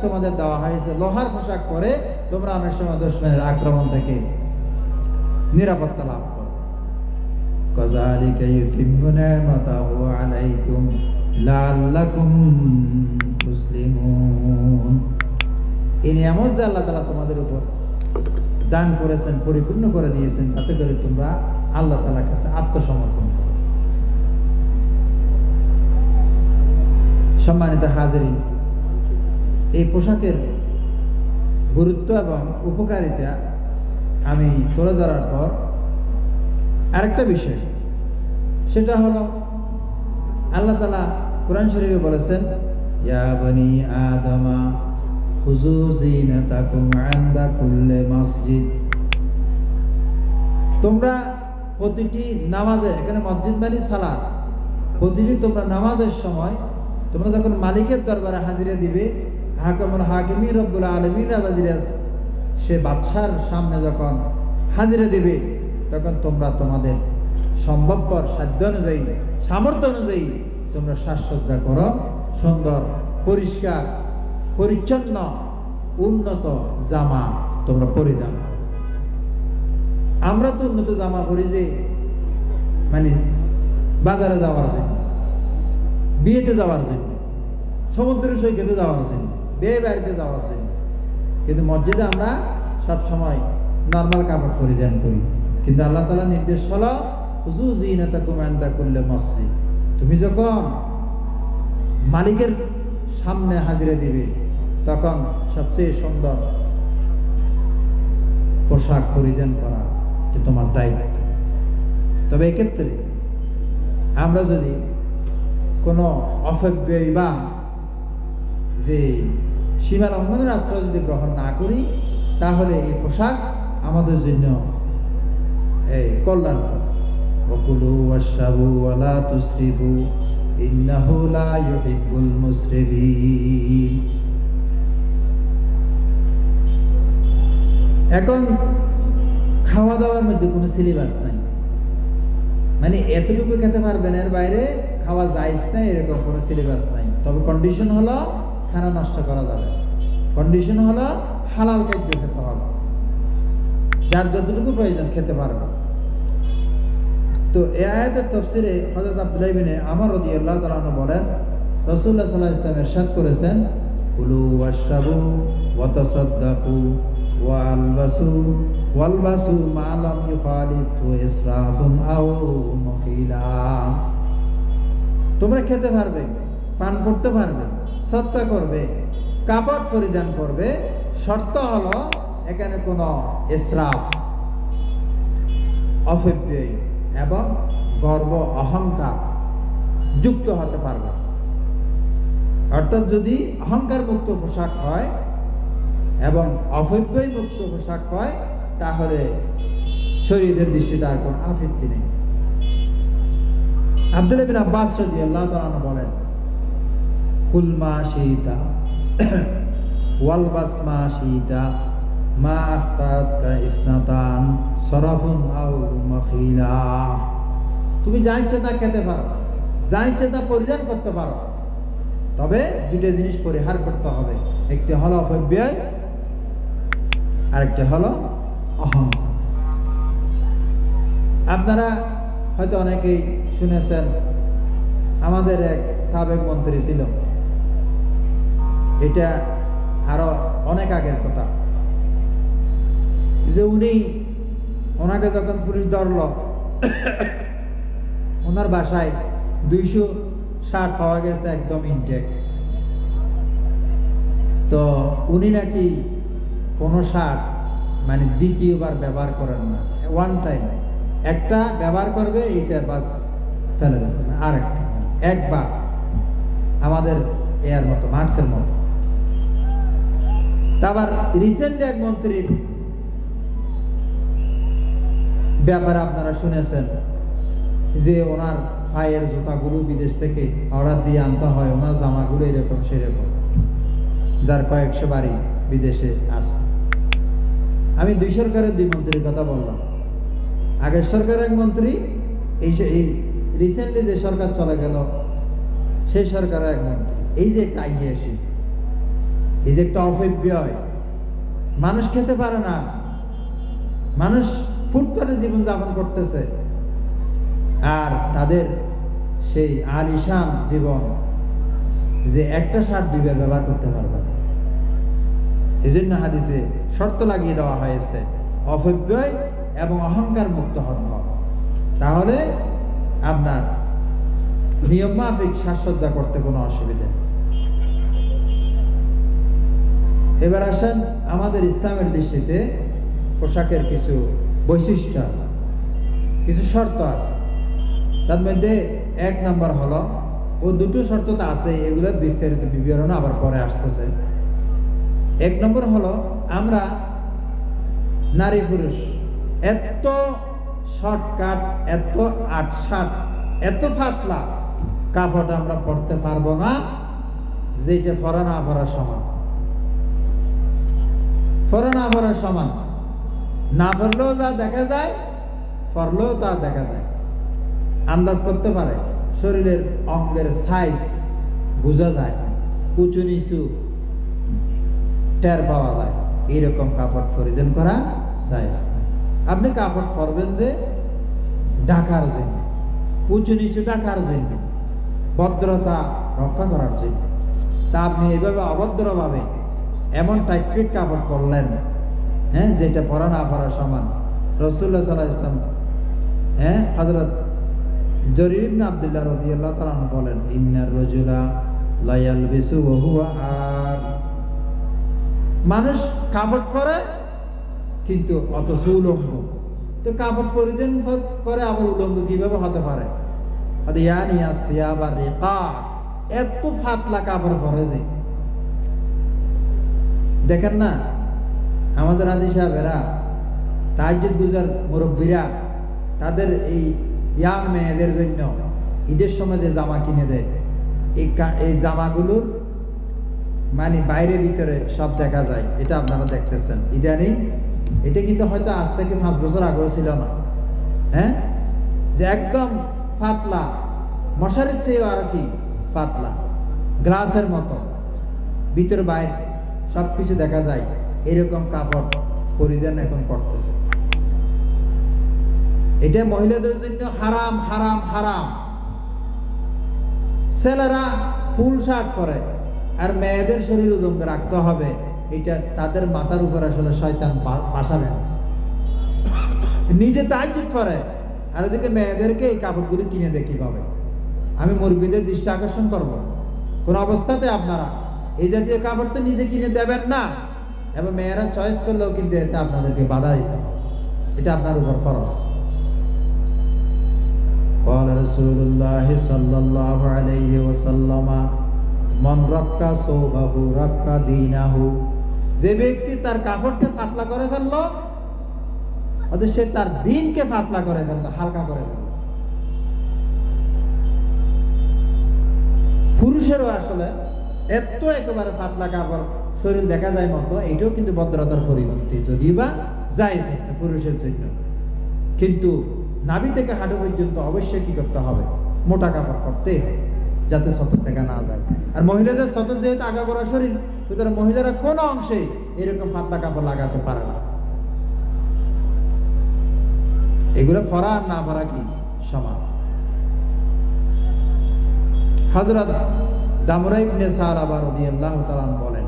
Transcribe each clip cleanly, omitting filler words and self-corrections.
তোমাদের দেওয়া হয়েছে, লোহার পোশাক পরে তোমরা অনেক সময় দুশমনের আক্রমণ থেকে নিরাপত্তা লাভ করো। কাযালিকা ইউতিম্মু নি'মাতাহু আলাইকুম লাআল্লাকুম তুসলিমুন। এই নিয়ামত যে আল্লাহ তাআলা তোমাদের উপর দান করেছেন, পরিপূর্ণ করে দিয়েছেন, যাতে করে তোমরা আল্লাহ তাআলার কাছে আত্মসমর্পণ করো। সম্মানিত হাজিরিন, এই পোশাকের গুরুত্ব এবং উপকারিতা আমি তুলে ধরার পর আরেকটা বিষয়, সেটা হলো আল্লাহ তাআলা কোরআন শরীফে বলেছেন, ইয়া বনি আদমা খুযু যিনাতাকুম ইনদা কুল্লি মসজিদ। তোমরা প্রতিটি নামাজে, এখানে মসজিদ মানে সালাত, প্রতিটি তোমরা নামাজের সময় তোমরা যখন মালিকের দরবারে হাজিরা দিবে, হাকামুল হাকিমি রব্বুল আলামিন রাজাদিরাজ সে বাদশার সামনে যখন হাজিরা দিবে, তখন তোমরা তোমাদের সম্ভবপর সাধ্য অনুযায়ী, সামর্থ্য অনুযায়ী তোমরা সাজসজ্জা করো, সুন্দর পরিষ্কার পরিচ্ছন্ন উন্নত জামা তোমরা পরিধান করো। আমরা তো উন্নত জামা পরি যে মানে বাজারে যাওয়ার জন্য, বিয়েতে যাওয়ার জন্য, সমুদ্র সৈকতে যাওয়ার জন্য, বিয়ে বাড়িতে যাওয়ার জন্য, কিন্তু মসজিদে আমরা সবসময় নর্মাল কাপড় পরিধান করি। কিন্তু আল্লাহ তাআলা নির্দেশ হলো খুযু যিনাতাকুম ইনদা কুল্লি মসজিদ। তুমি যখন মালিকের সামনে হাজিরা দিবে, তখন সবচেয়ে সুন্দর পোশাক পরিধান করা তোমার দায়িত্ব। তবে এক্ষেত্রে আমরা যদি কোনো অপব্যয় বা যে সীমা লঙ্ঘনের আশ্রয় যদি গ্রহণ না করি, তাহলে এই পোশাক আমাদের জন্য কল্যাণকর। ওয়াকুলু ওয়াশরাবু ওয়া লা তুসরিফু ইন্নাহু লা ইউহিব্বুল মুসরিফিন। এখন খাওয়া দাওয়ার মধ্যে কোনো সিলেবাস নাই, মানে এতটুকু খেতে পারবেন, এর বাইরে খাওয়া জায়েজ নাই, এরকম কোনো সিলেবাস নাই। তবে কন্ডিশন হলো খানা নষ্ট করা যাবে, কন্ডিশন হলো হালাল খাদ্য খেতে হবে, যার যতটুকু প্রয়োজন খেতে পারবে। তো এই আয়াতের তাফসিরে হযরত আব্দুল্লাহ ইবনে আমর রাদিয়াল্লাহু তাআলা আনহু বলেন, রাসূলুল্লাহ সাল্লাল্লাহু আলাইহি ওয়াসাল্লাম ইরশাদ করেছেন, কুলু ওয়াশরাবু ওয়া তাসাদ্দাকু ওয়ালবাসু মা লাম ইউখালিফু ইসরাফুন আও মুখিলা। তোমরা খেতে পারবে, পান করতে পারবে, সদকা করবে, কাপড় পরিধান করবে, শর্ত হলো এখানে কোনো ইসরাফ, অপব্যয় এবং গর্ব অহংকার যুক্ত হতে পারবে। অর্থাৎ যদি অহংকার মুক্ত পোশাক হয় এবং অপব্যয় মুক্ত পোশাক হয়, তাহলে শরীরের দৃষ্টিতে আর কোনো আপত্তি নেই। আব্দুল্লাহ বিন আব্বাস রাদিয়াল্লাহু তাআলা আনহু বলেন, কুল মা শিতা ওয়ালবাস মা শিতা মা আখতাতকা ইসনাতান সরাফুন আও মখিলা। তুমি যা ইচ্ছে তা খেতে পারো, যা ইচ্ছে তা পরিধান করতে পারো, তবে দুটো জিনিস পরিহার করতে হবে, একটি হলো অপব্যয়, আরেকটি হলো অহংকার। আপনারা হয়তো অনেকেই শুনেছেন, আমাদের এক সাবেক মন্ত্রী ছিল, এটা আরো অনেক আগের কথা, যে ওনাকে যখন পুলিশ ধরল, ওনার বাসায় 200 শার্ট পাওয়া গেছে একদম ইনটেক। তো উনি নাকি কোনো শার্ট মানে দ্বিতীয়বার ব্যবহার করেন না, ওয়ান টাইম একটা ব্যবহার করবে, এইটা বাস ফেলে দিচ্ছে, আর একটা একবার, আমাদের এর মতো মার্কসের মতো। তারপর রিসেন্টলি এক মন্ত্রীর ব্যাপারে আপনারা শুনেছেন যে ওনার পায়ের জুতাগুলো বিদেশ থেকে অর্ডার দিয়ে আনতে হয়, ওনার জামাগুলো এরকম সেরকম, যার কয়েকশো বাড়ি বিদেশে আছে। আমি 2 সরকারের 2 মন্ত্রীর কথা বললাম। আগের সরকারের এক মন্ত্রী, এই রিসেন্টলি যে সরকার চলে গেল সেই সরকারের এক মন্ত্রী, এই যে একটা আইএসি, এই যে একটা অপব্যয়, মানুষ খেতে পারে না, মানুষ ফুটপাতে জীবনযাপন করতেছে, আর তাদের সেই আলিশান জীবন যে একটা সার দুইবার ব্যবহার করতে পারবে না। এই জন্য হাদিসে শর্ত লাগিয়ে দেওয়া হয়েছে অপব্যয় এবং অহংকার মুক্ত হতে হবে, তাহলে আপনার নিয়ম মাফিক সাজসজ্জা করতে কোনো অসুবিধা নেই। এবার আসেন, আমাদের ইসলামের দৃষ্টিতে পোশাকের কিছু বৈশিষ্ট্য আছে, কিছু শর্ত আছে। তার মধ্যে এক নাম্বার হলো, ও দুটো শর্ত তো আছে, এগুলোর বিস্তারিত বিবরণ আবার পরে আসতেছে। এক নম্বর হলো, আমরা নারী পুরুষ এত শর্টকাট, এত আটসাট, এত পাতলা কাপড় আমরা পরতে পারবো না যেটা পরা না পরার সমান। পরা না পরার সমান, না পরলেও যা দেখা যায়, পরলেও তা দেখা যায়, আন্দাজ করতে পারে, শরীরের অঙ্গের সাইজ বোঝা যায়, উঁচু নিচু টের পাওয়া যায়। এইরকম কাপড় পরিধান করা জায়েজ না। আপনি কাপড় পরবেন যে ঢাকার জন্য, উঁচু নিচু ঢাকার জন্য, ভদ্রতা রক্ষা করার জন্য। তা আপনি এইভাবে অভদ্রভাবে এমন টাইট ফিট কাপড় পরলেন, হ্যাঁ, যেটা পরা না পরা সমান। রাসূলুল্লাহ সাল্লাল্লাহু আলাইহি ওয়াসাল্লাম, হযরত জরীর ইবনে আব্দুল্লাহ রাদিয়াল্লাহু তাআলা বলেন, ইন্নার রাজুলা লা ইয়ালবিসু ওয়া হুয়া আর। মানুষ কাপড় পরে কিন্তু অথচ উলঙ্গ। তো কাপড় পরিধান করে আবার উলঙ্গ কিভাবে হতে পারে? এত ফাতলা কাপড় পরে যে, দেখেন না আমাদের হাজী সাহেবেরা, তাহাজ্জুদ গুজার মুরব্বীরা, তাদের এই ইয়াং মেয়েদের জন্য ঈদের সময় যে জামা কিনে দেয়, এই জামাগুলোর মানে বাইরে ভিতরে সব দেখা যায়। এটা আপনারা দেখতেছেন ইদানিং। এটা কিন্তু হয়তো আজ থেকে 5 বছর আগেও ছিল না, হ্যাঁ, যে একদম পাতলা, মশারির চেয়েও আর কি পাতলা, গ্লাসের মতো, ভিতর বাইরে সবকিছু দেখা যায়। এরকম কাপড় পরিধান এখন করতেছে। এটা মহিলাদের জন্য হারাম, হারাম, হারাম। ছেলেরা ফুল শার্ট পরে, আর মেয়েদের শরীর উলঙ্গ রাখতে হবে। এটা তাদের মাথার উপর আসলে শয়তান বাসা বেঁধেছে। নিজে তাহাজ্জুদ পড়ে, আর এদিকে মেয়েদেরকে এই কাপড়গুলি কিনে দেয় কিভাবে। আমি মুরব্বীদের দৃষ্টি আকর্ষণ করব, কোন অবস্থাতে আপনারা এই জাতীয় কাপড় তো নিজে কিনে দেবেন না, এবং মেয়েরা চয়েস করলেও কিন্তু এতে আপনাদেরকে বাধা দিতে হবে। এটা আপনার উপর ফরজ। قال رسول الله صلى الله عليه وسلم من رقى ثوبه رقى دينه। যে ব্যক্তি তার কাপড়কে পাতলা করে ফেললো, অথচ সে তার দিনকে পাতলা করে ফেললো, হালকা করে ফেললো। পুরুষেরও আসলে এত একেবারে পাতলা কাপড় শরীর দেখা যায় মতো, এটাও কিন্তু ভদ্রতার পরিপন্থী, যদিও বা জায়েজ আছে পুরুষের জন্য। কিন্তু নাভি থেকে হাঁটু পর্যন্ত অবশ্যই কি করতে হবে? মোটা কাপড় পরতে হবে, যাতে সতর দেখা না যায়। আর মহিলাদের সতর যেহেতু আগা বড় শরীর, সুতরাং মহিলারা কোন অংশে এরকম পাতলা কাপড় লাগাতে পারে না। এগুলো পরা আর না পরা কি সমান। হযরত দামরা ইবনে সালাবা রাদিয়াল্লাহু তাআলা বলেন,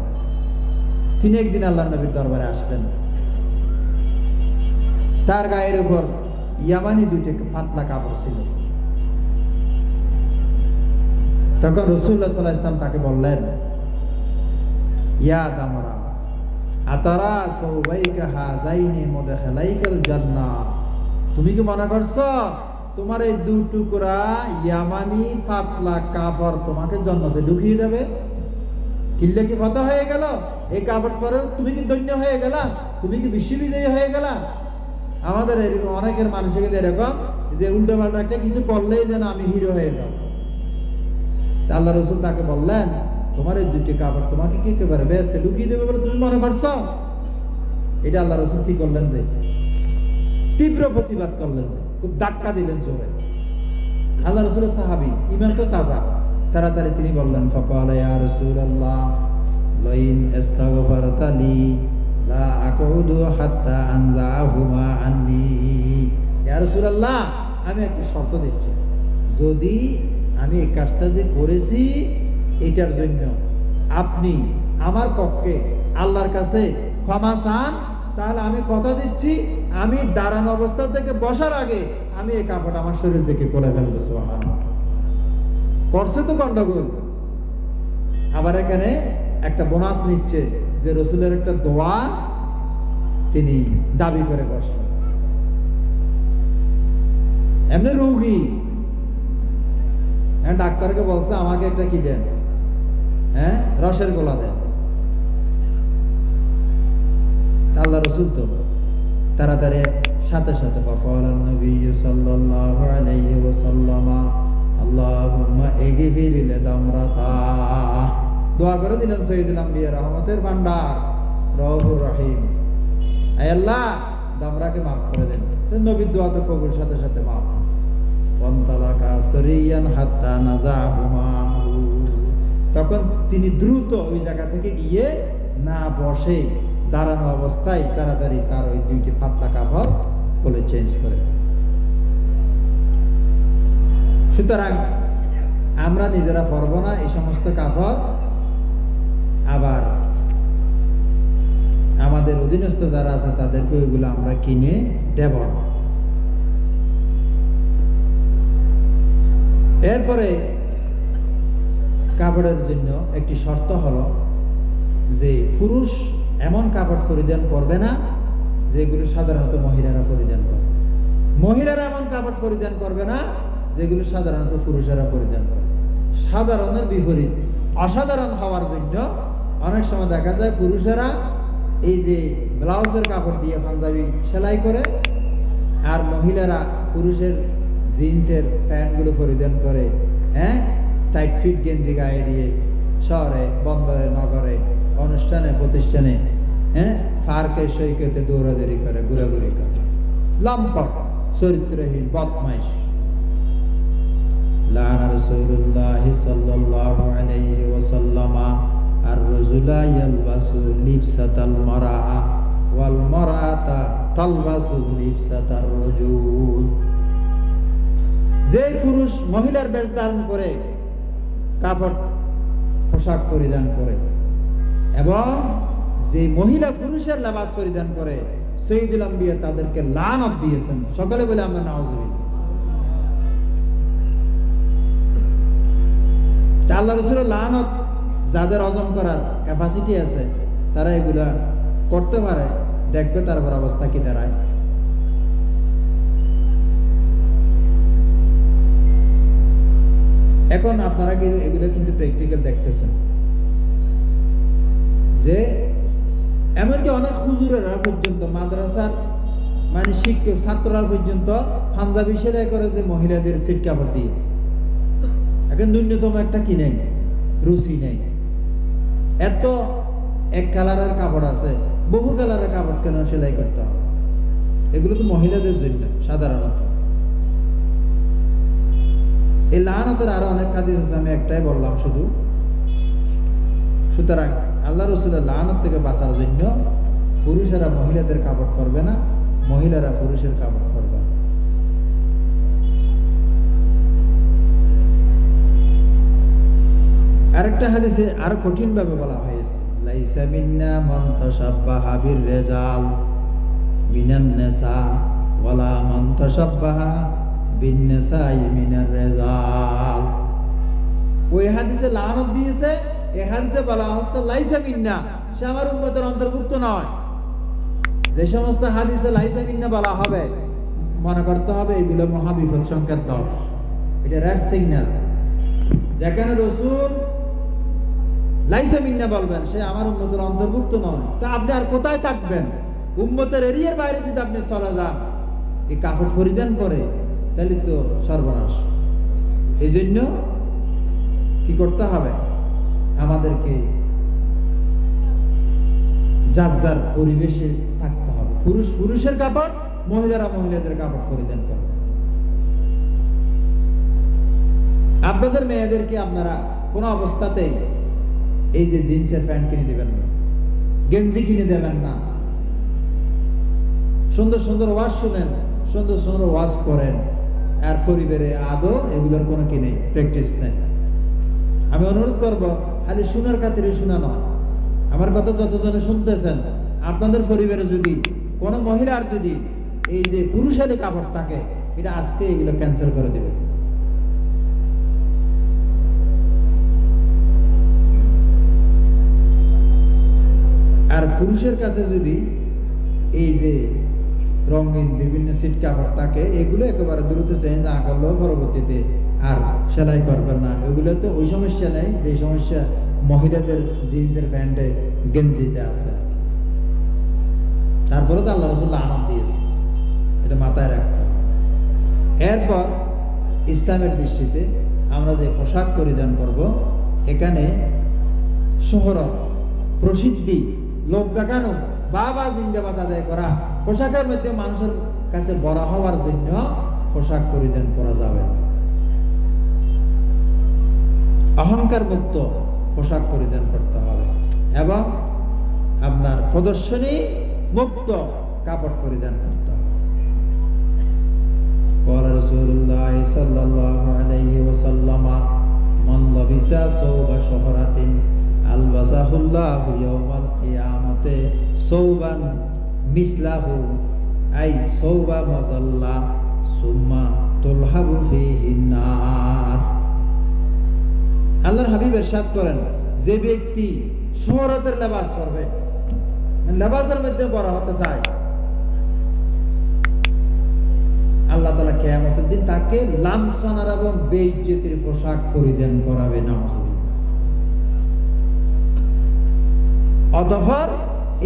তিনি একদিন আল্লাহর নবীর দরবারে আসলেন। তার গায়ের উপর ইয়ামানি দুইটা পাতলা কাপড় ছিল। তখন রাসূলুল্লাহ সাল্লাল্লাহু আলাইহি ওয়াসাল্লাম তাকে বললেন, ইয়া দামরা আতারা সাওবাইকা হাযাইনি মুদখিলাইকাল জান্নাহ। তুমি কি মনে করছো তোমার এই দুই টুকরা ইয়ামানি পাতলা কাপড় তোমাকে জান্নাতে ঢুকিয়ে দেবে? কিল্লে কি ফতহ হয়ে গেল? এই কাপড় পরে তুমি কি ধন্য হয়ে গেলা? তুমি কি বিশ্ববিজয়ী হয়ে গেলা? আমাদের এরকম অনেকের মানুষের এরকম যে উল্টো পাল্টা একটা কিছু করলেই যেন আমি হিরো হয়ে যাব। আল্লাহ রাসূল তাকে বললেন, তোমার এই দুটি কাপড় তোমাকে কি একেবারে বেহেশতে ঢুকিয়ে দেবে বলে তুমি মনে করছো? এটা আল্লাহ রাসূল কি করলেন যে তীব্র প্রতিবাদ করলেন, যে খুব ধাক্কা দিলেন জোরে। আল্লাহ রাসূলের সাহাবী, ঈমান তো তাজা, তাড়াতাড়ি তিনি বললেন, ফাকালা ইয়া রাসূলুল্লাহ লাইন ইস্তাগফারতালি লা আকুদু হাত্তা আনজাহুমা আন্নি। ইয়া রাসূলুল্লাহ, আমি একটা শর্ত দিচ্ছি, যদি আমি এই কাজটা যে করেছি এটার জন্য আপনি আমার পক্ষে আল্লাহর কাছে ক্ষমা চান, তাহলে আমি কথা দিচ্ছি আমি দাঁড়ানো অবস্থা থেকে বসার আগে আমি এই কাপড় আমার শরীর থেকে খুলে ফেলবো। সুবহানাল্লাহ। করছে তো গন্ডগোল। আবার এখানে একটা বোনাস নিচ্ছে যে রসুলের একটা দোয়া তিনি দাবি করে বসেন। এমনি রোগী ডাক্তারকে বলছে আমাকে একটা কি দেন, রসের গোলা দেন। আল্লাহ রসুল তো তাড়াতাড়ি সাথে সাথে ফাকালান নবী সাল্লাল্লাহু আলাইহি ওয়াসাল্লাম আল্লাহুম্মা ইগফির লি দামরাতা, দোয়া করে দিলেন সাইয়্যিদুল আম্বিয়া রহমতের ভান্ডার রউফুর রহিম, হে আল্লাহ দামরাকে maaf করে দেন। তো নবীর দোয়া তো কবুল, সাথে সাথে maaf। ওয়ান্তালাকা সরিয়ান হাত্তা নাযাহুমা, তখন তিনি দ্রুত ওই জায়গা থেকে গিয়ে না বসে দাঁড়ানো অবস্থায় তাড়াতাড়ি তার ওই দুইটি পাতলা কাপড় খুলে চেঞ্জ করে। সুতরাং আমরা নিজেরা পরবো না এই সমস্ত কাপড়, আবার আমাদের অধীনস্থ যারা আছে তাদেরকে ওইগুলো আমরা কিনে দেব। এরপরে কাপড়ের জন্য একটি শর্ত হলো যে পুরুষ এমন কাপড় পরিধান করবে না যেগুলো সাধারণত মহিলারা পরিধান করে, মহিলারা এমন কাপড় পরিধান করবে না যেগুলো সাধারণত পুরুষেরা পরিধান করে। সাধারণের বিপরীত অসাধারণ হওয়ার জন্য অনেক সময় দেখা যায় পুরুষেরা এই যে ব্লাউজের কাপড় দিয়ে পাঞ্জাবি সেলাই করে, আর মহিলারা পুরুষের জিন্সের প্যান্টগুলো পরিধান করে, টাইট ফিট গেঞ্জি গায়ে দিয়ে শহরে বন্দরে নগরে অনুষ্ঠানে প্রতিষ্ঠানে পার্কে সৈকতে দৌড়াদৌড়ি করে, ঘোরাঘুরি করে, লম্পট চরিত্রহীন বদমাইশ। লানা রাসূলুল্লাহ সাল্লাল্লাহু আলাইহি ওয়াসাল্লাম আর-রাজুলা ইয়ালবাসু লিবসাতাল মারআ ওয়াল মারআতা তালবাসু লিবসাতার রাজুল। যে পুরুষ মহিলার বেশ ধারণ করে, কাপড় পোশাক পরিধান করে, এবং যে মহিলা পুরুষের লেবাস পরিধান করে, সাইয়্যিদুল আম্বিয়া তাদেরকে লানত দিয়েছেন। সকলে বলে আমরা নাউযুবিল্লাহ। আল্লাহ রাসূলের লানত যাদের হজম করার ক্যাপাসিটি আছে তারা এগুলা করতে পারে, দেখবে তারপর অবস্থা কি দাঁড়ায়। এখন আপনারা এগুলো কিন্তু প্র্যাকটিক্যাল দেখতেছেন যে এমনকি অনেক হুজুরেরা পর্যন্ত মাদ্রাসার মানে শিক্ষক ছাত্ররা পর্যন্ত পাঞ্জাবি সেলাই করে যে মহিলাদের সিট কাপড় দিয়ে। এখন ন্যূনতম একটা কি নেই, রুচি নেই। এত এক কালারের কাপড় আছে, বহু কালারের কাপড় কেন সেলাই করতে হবে? এগুলো তো মহিলাদের জন্য সাধারণত। এই লানতের আরো অনেক হাদিস আছে, আমি একটাই বললাম শুধু। সুতরাং আল্লাহ রাসূলের লানত থেকে বাঁচার জন্য পুরুষেরা মহিলাদের কাপড় পরবে না, মহিলারা পুরুষের কাপড় পরবে না। আরেকটা হাদিসে আরো কঠিন ভাবে বলা হয়েছে, লাইসা মিন্না মান তাশাব্বাহা বির-রিজাল মিনান নিসা ওয়ালা মান তাশাব্বাহা বিন-নিসাই মিনার-রিজাল। ওই হাদিসে লানত দিয়েছে, এই হাদিসে বলা হচ্ছে লাইসা মিন্না, সে আমার উম্মতের অন্তর্ভুক্ত নয়। যে সমস্ত হাদিসে লাইসা মিন্না বলা হবে মনে করতে হবে এগুলো মহাবিপদ সংকেত 10, এটা রেড সিগন্যাল। যেখানে রাসূল লাইসা মিন্না বলবেন সে আমার উম্মতের অন্তর্ভুক্ত নয়, তা আপনি আর কোথায় থাকবেন? উম্মতের এরিয়ার বাইরে যদি আপনি চলে যান, এই কাপড় পরিধান করে, তাহলে তো সর্বনাশ। এই জন্য কি করতে হবে? আমাদেরকে যার যার পরিবেশে থাকতে হবে। পুরুষ পুরুষের কাপড়, মহিলারা মহিলাদের কাপড় পরিধান করবে। আপনাদের মেয়েদেরকে আপনারা কোনো অবস্থাতেই এই যে জিন্সের প্যান্ট কিনে দিবেন না, গেঞ্জি কিনে দেবেন না। সুন্দর সুন্দর ওয়াজ শুনেন, সুন্দর সুন্দর ওয়াজ করেন, আর পরিবারে আদৌ এগুলোর কোনো কি নেই, প্র্যাকটিস নেই। আমি অনুরোধ করব, খালি শোনার খাতিরে শোনা নয়, আমার কথা যতজনে শুনতেছেন, আপনাদের পরিবারে যদি কোনো মহিলার যদি এই যে পুরুষালী কাপড় থাকে, এটা আজকে এগুলো ক্যান্সেল করে দেবে। আর পুরুষের কাছে যদি এই যে রঙিন বিভিন্ন সিট কাপড় থাকে, এগুলো একেবারে দ্রুত চেঞ্জ না করলেও পরবর্তীতে আর সেলাই করবেন না। এগুলো তো ওই সমস্যা নেই যে সমস্যা মহিলাদের জিন্সের প্যান্টে গেঞ্জিতে আছে। তারপরে তো আল্লাহ রাসূল আনন্দ দিয়েছে, এটা মাথায় রাখতে হবে। এরপর ইসলামের দৃষ্টিতে আমরা যে পোশাক পরিধান করব, এখানে শোহরত, প্রসিদ্ধি, লোক দেখানো, বাবা জিন্দাবাদ আদায় করা, পোশাকের মধ্যে মানুষের কাছে বড় হওয়ার জন্য পোশাক পরিধান করা যাবে না। অহংকার মুক্ত পোশাক পরিধান করতে হবে এবং আপনার প্রদর্শনী মুক্ত কাপড় পরিধান করতে হবে। قال رسول الله صلى الله عليه وسلم من لبس ثوب شهرة ألبسه الله يوم القيامة ثوبا مثله أي ثوب مظلة ثم تلهب فيه النار। আল্লাহর হাবিব ইরশাদ করেন, যে ব্যক্তি শোহরতের লেবাস পরবে, লেবাসের মধ্যে বড় হতে চায়, আল্লাহ তাআলা কিয়ামতের দিন তাকে লাঞ্ছনার এবং বেইজ্জতির পোশাক পরিধান করাবে। নাউযুবিল্লাহ। অতঃপর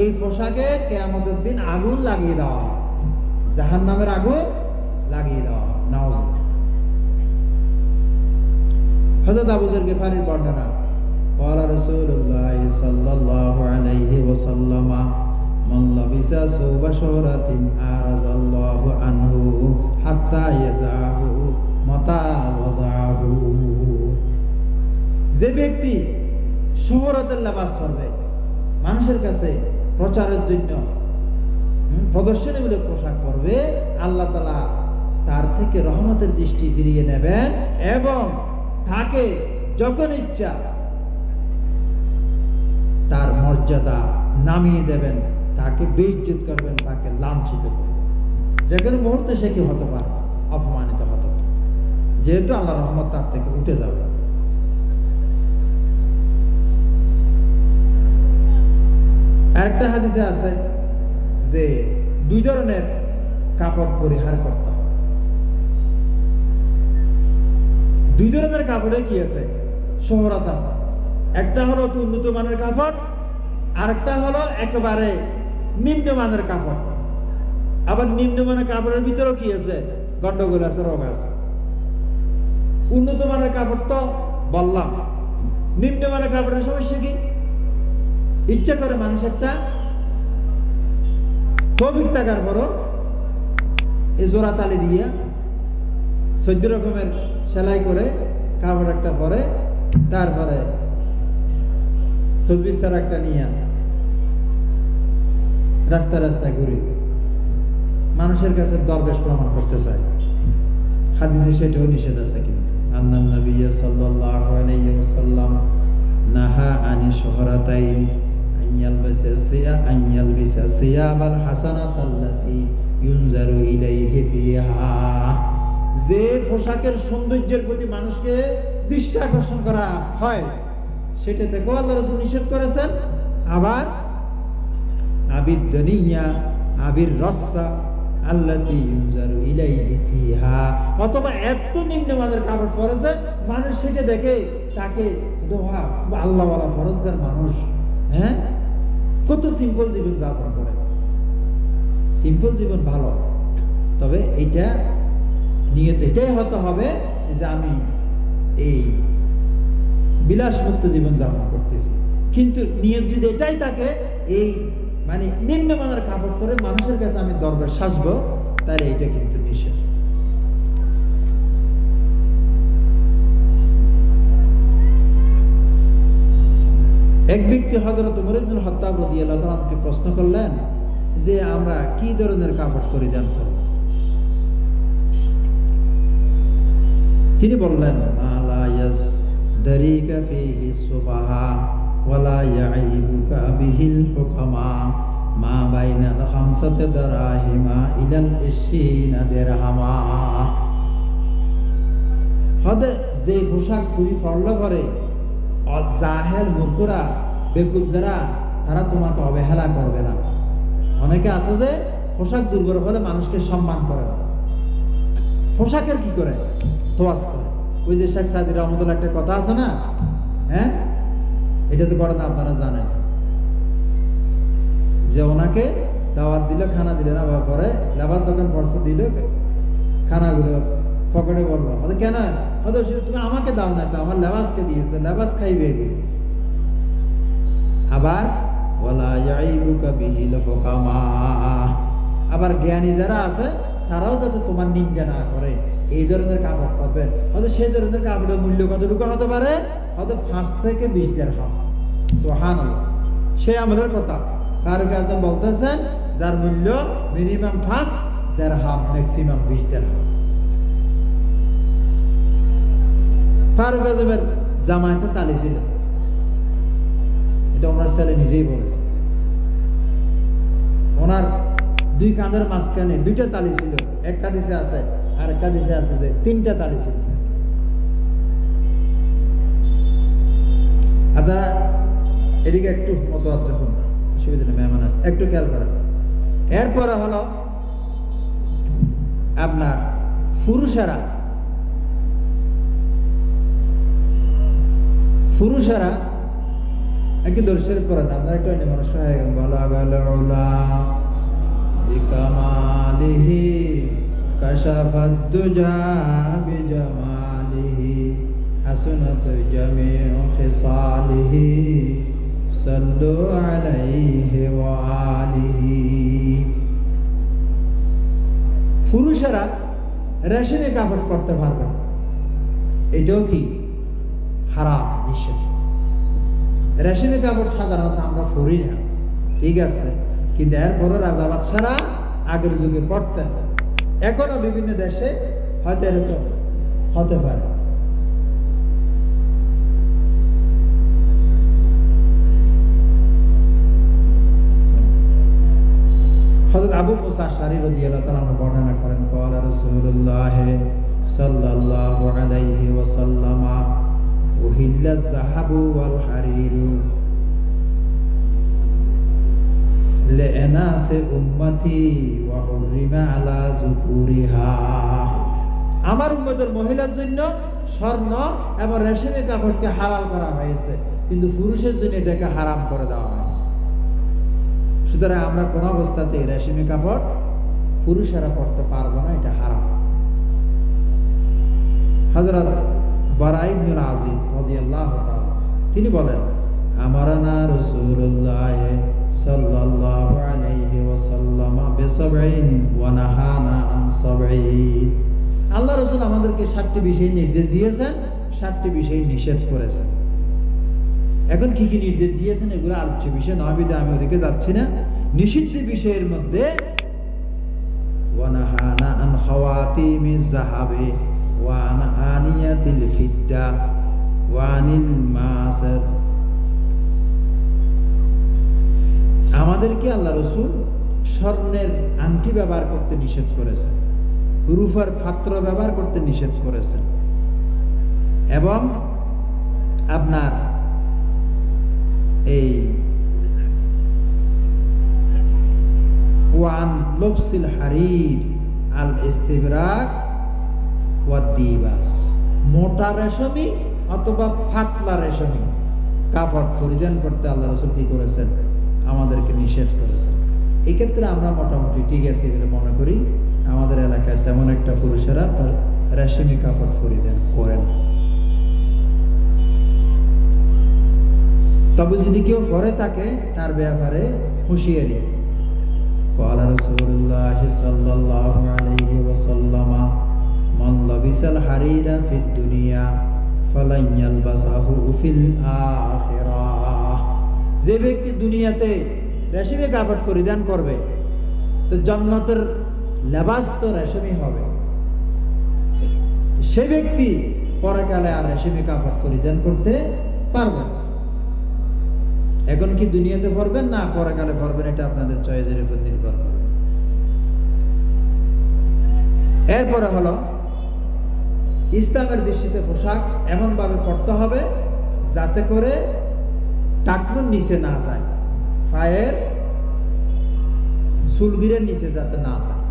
এই পোশাকে কিয়ামতের দিন আগুন লাগিয়ে দেওয়া, জাহান্নামের আগুন লাগিয়ে দেওয়া। নাউযুবিল্লাহ। হযরত আবু যর গিফারীর বর্ণনা, قال رسول الله صلى الله عليه وسلم من لبس ثوب شهرة أعرض الله عنه حتى يزعه متى وزعه। যে ব্যক্তি শোহরতের লেবাস পরবে, মানুষের কাছে প্রচারের জন্য প্রদর্শনীমূলক পোশাক পরবে, আল্লাহ তাআলা তার থেকে রহমতের দৃষ্টি ফিরিয়ে নেবেন এবং তাকে যখন ইচ্ছা তার মর্যাদা নামিয়ে দেবেন, তাকে বেইজ্জত করবেন, তাকে লাঞ্ছিত করবেন। যে কোনো মুহূর্তে সে কি হতে পারে, অপমানিত হতে পারে, যেহেতু আল্লাহ রহমত তার থেকে উঠে যাবে। আরেকটা হাদিসে আছে যে দুই ধরনের কাপড় পরিহার করতে হবে। দুই ধরনের কাপড়ে কি আছে, শোহরত আছে। একটা হলো উন্নত মানের কাপড়, আরেকটা হলো একেবারে নিম্নমানের কাপড়। আবার নিম্নমানের কাপড়ের ভিতরেও কি আছে, গন্ডগোল আছে, রোগ আছে। উন্নত মানের কাপড় তো বললাম, নিম্নমানের কাপড়ের সমস্যা কি, ইচ্ছা করে মানুষ একটা তৌফিক থাকার পরও এই জোড়া তালি দিয়ে 14 রকমের সেলাই করে কাপড় একটা পরে, তারপরে তসবিস্তার একটা নিয়ে রাস্তা রাস্তায় ঘুরি মানুষের কাছে দরবেশ প্রমাণ করতে চায়। হাদিসে সেটাও নিষেধ আছে। কিন্তু আন্নান নবী সাল্লাল্লাহু আলাইহি ওয়াসাল্লাম নাহা আনি শুহরাতাইন আইয়ালবিসা সিয়াবাল হাসানাতাল্লাতী ইউনজারু ইলাইহি ফিহা। যে পোশাকের সৌন্দর্যের প্রতি মানুষকে দৃষ্টি আকর্ষণ করা হয়, সেটা দেখো আল্লাহ রাসূল নিষেধ করেছেন। আবার আবিদ দুনিয়া আবির রসা আল্লাতী ইউনজারু ইলাইহি ফিহা, অথবা এত নিম্নমানের কাপড় পরেছে মানুষ সেটা দেখে তাকে আল্লাহওয়ালা ফরজগার মানুষ, হ্যাঁ, কত সিম্পল জীবন যাপন করে। সিম্পল জীবন ভালো, তবে এইটা নিয়ত এটাই হতে হবে যে আমি এই বিলাসমুক্ত জীবন যাপন করতেছি। কিন্তু নিয়ত যদি এটাই থাকে, এই মানে নিম্নমানের কাপড় পরে মানুষের কাছে আমি দরবার সাজবো, তাহলে এইটা কিন্তু নিষেধ। এক ব্যক্তি হযরত ওমর ইবনুল খাত্তাব রাদিয়াল্লাহু তাআলা আনহুকে প্রশ্ন করলেন যে আমরা কি ধরনের কাপড় পরিধান করব? তিনি বললেন মালা ইয়াজদারিকা ফিহি সুবাহা ওয়ালা ইয়াইবুকা বিহিল হুকামা মা বাইনাল খামসাতি দারাহিমা ইলাল 20 দিরহামা। হদে যে পোশাক তুমি পরলে পরে জাহেল মূর্খরা বেকুব যারা তারা তোমাকে অবহেলা করবে না। অনেকে আছে যে পোশাক দুর্বল হলে মানুষকে সম্মান করে না, পোশাকের কি করে তোয়াজ করে। ওই যে শেখ সাদি রহমতুল্লাহ একটা কথা আছে না, হ্যাঁ এটা তো করে না, আপনারা জানেন যে ওনাকে দাওয়াত দিল, খানা দিলে না, পরে লেবাস যখন পড়ছে দিল খানাগুলো পকেটে বললো, হয়তো কেন হয়তো তুমি আমাকে দাও না, তো আমার লেবাসকে দিয়েছ, তো লেবাস খাইবে এগুলো। আবার ওয়ালা ইয়াইবুকা বিহিল হুকামা, আবার জ্ঞানী যারা আছে তারাও যাতে তোমার নিন্দা না করে এই ধরনের কাপড় পরবে। হয়তো সেই ধরনের কাপড়ের মূল্য কতটুকু হতে পারে, হয়তো 5 থেকে 20 দিরহাম। সুবহানাল্লাহ, সেই আমলের কথা ফারুক আজম বলতেছেন যার মূল্য মিনিমাম 5 দিরহাম, ম্যাক্সিমাম 20 দিরহাম। ফারুক আজমের জামায়াতে তালি ছিল, এটা ওনার ছেলে নিজেই বলেছে। ওনার 2 কাঁধের মাঝখানে 2টা তালি ছিল, এক কাঁদিসে আছে আর এক কাঁদিসে আছে যে 3টা তালি ছিল। আপনারা এদিকে একটু মতওয়াজ্জহ হন, অসুবিধা নেই, মেহমান আসছে, একটু খেয়াল করেন। এরপরে হলো আপনার পুরুষেরা একটু দর্শন করেন, আপনারা একটু অন্য মানুষ হয়ে গেল। বালাগাল উলা বিকামালিহি কাশাফাদ দুজা বিজামালিহি হাসনাত জামিউ খিসালিহি সাল্লু আলাইহি ওয়া আলিহি। পুরুষেরা রেশমি কাপড় পরতে পারবে, এটাও কি হারাম, নিষেধ। রেশমি কাপড় সাধারণত আমরা পরি না, ঠিক আছে, কিন্তু এরপরে রাজা বাদশারা আগের যুগে পড়তেন। এখনো বিভিন্ন দেশে হয়তো এরকম হতে পারে। হযরত আবু মুসা আশআরী রাদিয়াল্লাহু তাআলা বর্ণনা করেন, ক্বালা রাসূলুল্লাহ সাল্লাল্লাহু আলাইহি ওয়াসাল্লাম উহিল্লা যাহাবু ওয়াল হারিরু লিনাসি উম্মতি ওয়া হুররিমা আলা যুকুরিহা। আমার উম্মতের মহিলার জন্য স্বর্ণ এবং রেশমি কাপড়কে হালাল করা হয়েছে, কিন্তু পুরুষের জন্য এটাকে হারাম করে দেওয়া হয়েছে। সুতরাং আমরা কোন অবস্থাতে রেশমি কাপড় পুরুষেরা পরতে পারবো না, এটা হারাম। হযরত বারা ইবনুল আযিব রাদিয়াল্লাহু তাআলা তিনি বলেন, আমারানা রাসূলুল্লাহ সাল্লাল্লাহু আলাইহি ওয়াসাল্লাম বিসাবঈন ওয়া নাহানা আন সাবঈন। আল্লাহ রাসূল আমাদেরকে 7টি বিষয় নির্দেশ দিয়েছেন, 7টি বিষয় নিষেধ করেছেন। এখন কি কি নির্দেশ দিয়েছেন এগুলো আলোচ্য বিষয় নয়, বিধায় আমি ওদিকে যাচ্ছি না। নিষিদ্ধ বিষয়ের মধ্যে ওয়া নাহানা আন খাওয়াতিমিজ যাহাবি ওয়া আন আনিয়াতিল ফিদ্দা ওয়া আনিল মাসাদ। আমাদেরকে আল্লাহ রাসূল স্বর্ণের আংটি ব্যবহার করতে নিষেধ করেছেন, রূপার পাত্র ব্যবহার করতে নিষেধ করেছেন, এবং আপনার এই ওয়ান লবসিল হারির আল ইস্তিবরাক ওয়া দিবাস, মোটা রেশমি অথবা পাতলা রেশমি কাপড় পরিধান করতে আল্লাহ রাসূল কি করেছেন, আমাদেরকে নিষেধ করেছেন। এই ক্ষেত্রে আমরা মোটামুটি ঠিক আছে বলে মনে করি। আমাদের এলাকায় তেমন একটা পুরুষেরা রেশমি কাপড় পরিধান করে না। তবে যদি কেউ পরে থাকে তার ব্যাপারে হুঁশিয়ারি। قال رسول الله صلى الله عليه وسلم من لبس الحرير في الدنيا فلن يلبسه في الآخرة যে ব্যক্তি দুনিয়াতে রেশমি কাপড় পরিধান করবে তো জান্নাতের লেবাস তো রেশমি হবে, সে ব্যক্তি পরকালে আর রেশমি কাপড় পরিধান করতে পারবে না। এখন কি দুনিয়াতে পড়বেন না পরকালে পড়বেন, এটা আপনাদের চয়েসের উপর নির্ভর করবে। এরপরে হলো ইসলামের দৃষ্টিতে পোশাক এমন ভাবে পড়তে হবে যাতে করে টাকনুর নিচে না যায়, পায়ের চুলগিরের নিচে যাতে না যায়।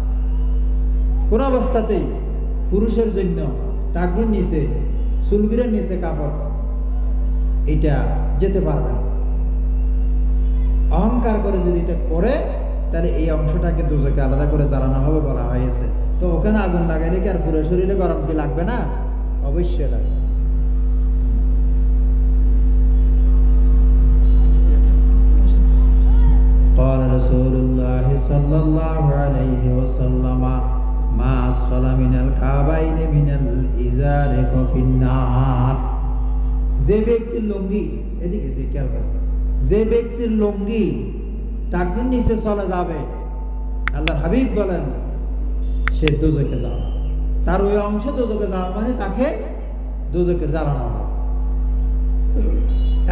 কোন অবস্থাতেই পুরুষের জন্য টাকনুর নিচে চুলগিরের নিচে কাপড় এটা যেতে পারবে না। অহংকার করে যদি এটা করে তাহলে এই অংশটাকে দোজখে আলাদা করে জ্বালানো হবে বলা হয়েছে। তো ওখানে আগুন লাগাইলে কি আর পুরো শরীরে গরম কি লাগবে না? অবশ্যই লাগবে। قال رسول الله صلى الله عليه وسلم ما أسفل من الكعبين من الإزار ففي النار। যে ব্যক্তির লুঙ্গি, এদিকে খেয়াল করো, যে ব্যক্তির লুঙ্গি টাকনুর নিচে চলে যাবে, আল্লাহর হাবিব বলেন সে দোজখে যাবে। তার ওই অংশ দোজখে যাওয়া মানে তাকে দোজখে জ্বালানো হবে।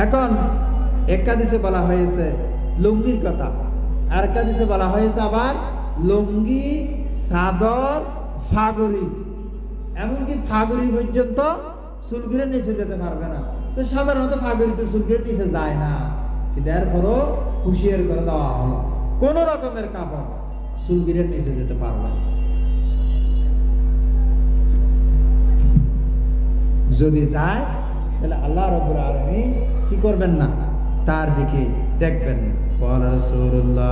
এখন এক হাদিসে বলা হয়েছে লুঙ্গির কথা, আর এক হাদিসে বলা হয়েছে আবার লুঙ্গি, চাদর, ফাগড়ি, এমনকি ফাগড়ি পর্যন্ত চুলগিরের নিচে যেতে পারবে না। তো সাধারণত ফাগড়িতে চুলগিরের নিচে যায় না, কিন্তু এরপরও হুঁশিয়ার করে দেওয়া হলো কোন রকমের কাপড় চুলগিরের নিচে যেতে পারবে না। যদি যায় তাহলে আল্লাহ রাব্বুল আলামিন কি করবেন না, তার দিকে দেখবেন না।